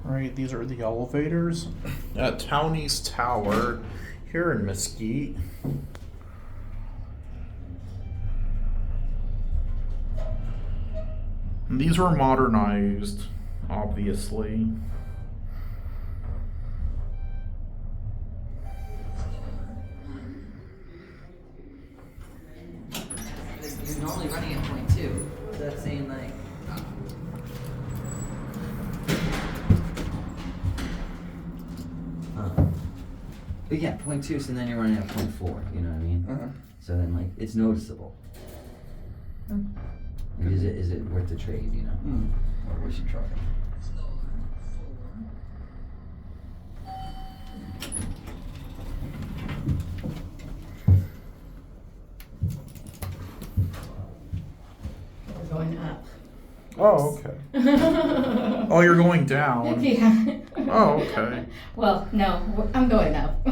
Right, these are the elevators at Town East Tower here in Mesquite. And these were modernized, obviously. You're normally running at 0.2. So that's saying like. But yeah, 0.2, so then you're running at 0.4, you know what I mean? So then like, it's noticeable. Like, is it worth the trade, you know? Or we should try it. We're going up. Oh, okay. Oh, you're going down. Yeah. Oh, okay. Well, no, I'm going up.